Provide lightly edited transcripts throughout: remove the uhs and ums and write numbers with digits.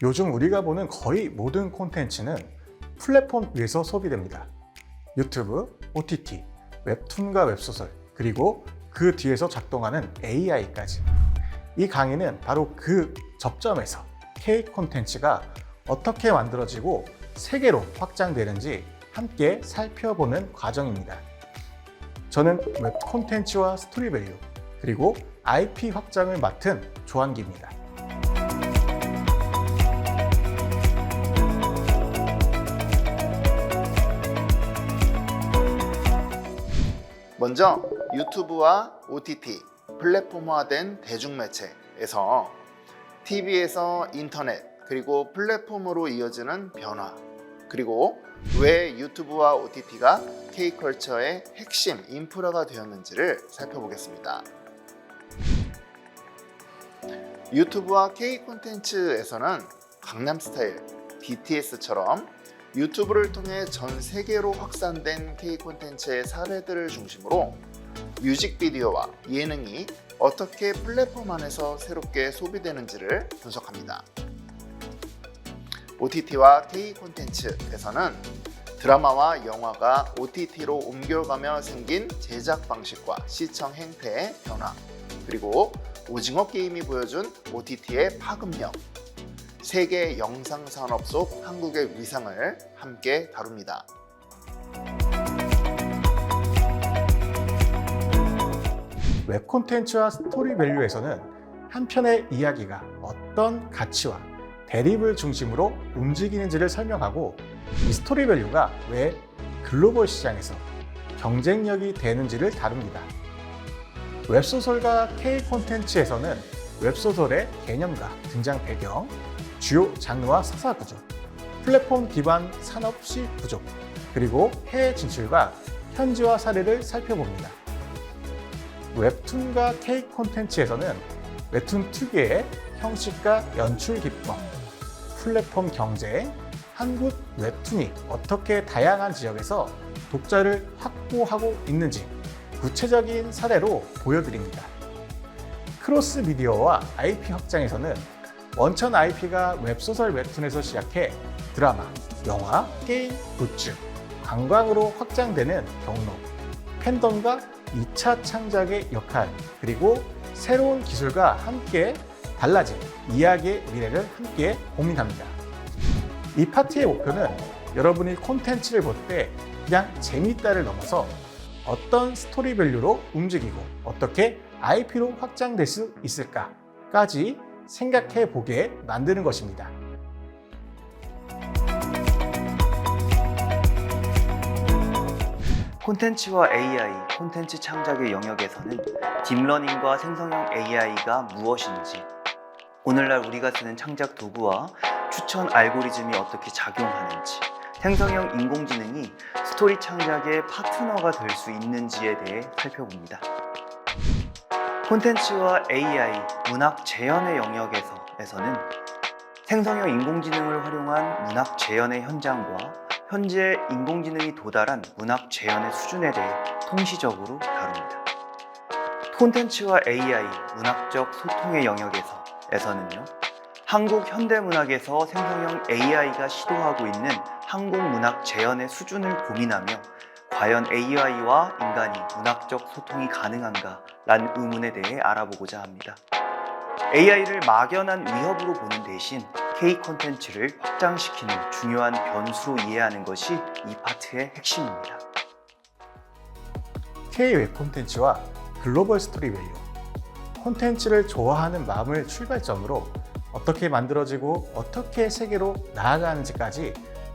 요즘 우리가 보는 거의 모든 콘텐츠는 플랫폼 위에서 소비됩니다. 유튜브, OTT, 웹툰과 웹소설, 그리고 그 뒤에서 작동하는 AI까지. 이 강의는 바로 그 접점에서 K 콘텐츠가 어떻게 만들어지고 세계로 확장되는지 함께 살펴보는 과정입니다. 저는 웹 콘텐츠와 스토리 밸류, 그리고 IP 확장을 맡은 조한기입니다. 먼저 유튜브와 OTT, 플랫폼화된 대중매체에서 TV에서 인터넷, 그리고 플랫폼으로 이어지는 변화, 그리고 왜 유튜브와 OTT가 K컬처의 핵심 인프라가 되었는지를 살펴보겠습니다. 유튜브와 K콘텐츠에서는 강남스타일, BTS처럼 유튜브를 통해 전 세계로 확산된 K콘텐츠의 사례들을 중심으로 뮤직비디오와 예능이 어떻게 플랫폼 안에서 새롭게 소비되는지를 분석합니다. OTT와 K콘텐츠에서는 드라마와 영화가 OTT로 옮겨가며 생긴 제작 방식과 시청 행태의 변화, 그리고 오징어 게임이 보여준 OTT의 파급력, 세계 영상 산업 속 한국의 위상을 함께 다룹니다. 웹 콘텐츠와 스토리 밸류에서는 한 편의 이야기가 어떤 가치와 대립을 중심으로 움직이는지를 설명하고, 이 스토리 밸류가 왜 글로벌 시장에서 경쟁력이 되는지를 다룹니다. 웹소설과 K 콘텐츠에서는 웹소설의 개념과 등장 배경, 주요 장르와 서사 구조, 플랫폼 기반 산업 수익 구조, 그리고 해외 진출과 현지화 사례를 살펴봅니다. 웹툰과 K 콘텐츠에서는 웹툰 특유의 형식과 연출 기법, 플랫폼 경쟁, 한국 웹툰이 어떻게 다양한 지역에서 독자를 확보하고 있는지 구체적인 사례로 보여드립니다. 크로스 미디어와 IP 확장에서는 원천 IP가 웹소설 웹툰에서 시작해 드라마, 영화, 게임, 굿즈, 관광으로 확장되는 경로, 팬덤과 2차 창작의 역할, 그리고 새로운 기술과 함께 달라진 이야기의 미래를 함께 고민합니다. 이 파트의 목표는 여러분이 콘텐츠를 볼 때 그냥 재미있다를 넘어서 어떤 스토리 밸류로 움직이고 어떻게 IP로 확장될 수 있을까까지 생각해 보게 만드는 것입니다. 콘텐츠와 AI, 콘텐츠 창작의 영역에서는 딥러닝과 생성형 AI가 무엇인지, 오늘날 우리가 쓰는 창작 도구와 추천 알고리즘이 어떻게 작용하는지, 생성형 인공지능이 스토리 창작의 파트너가 될 수 있는지에 대해 살펴봅니다. 콘텐츠와 AI, 문학 재현의 영역에서는 생성형 인공지능을 활용한 문학 재현의 현장과 현재 인공지능이 도달한 문학 재현의 수준에 대해 통시적으로 다룹니다. 콘텐츠와 AI, 문학적 소통의 영역에서는요, 한국 현대문학에서 생성형 AI가 시도하고 있는 한국 문학 재현의 수준을 고민하며 과연 AI와 인간이 문학적 소통이 가능한가? 라는 의문에 대해 알아보고자 합니다. AI를 막연한 위협으로 보는 대신 K 콘텐츠를 확장시키는 중요한 변수로 이해하는 것이 이 파트의 핵심입니다. K 웹 콘텐츠와 글로벌 스토리 밸류, 콘텐츠를 좋아하는 마음을 출발점으로 어떻게 만들어지고 어떻게 세계로 나아가는지까지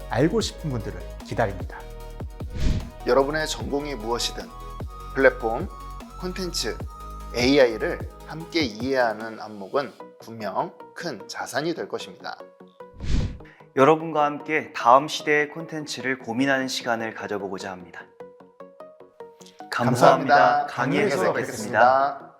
알고 싶은 분들을 기다립니다. 여러분의 전공이 무엇이든 플랫폼, 콘텐츠, AI를 함께 이해하는 안목은 분명 큰 자산이 될 것입니다. 여러분과 함께 다음 시대의 콘텐츠를 고민하는 시간을 가져보고자 합니다. 감사합니다. 강의에서 뵙겠습니다.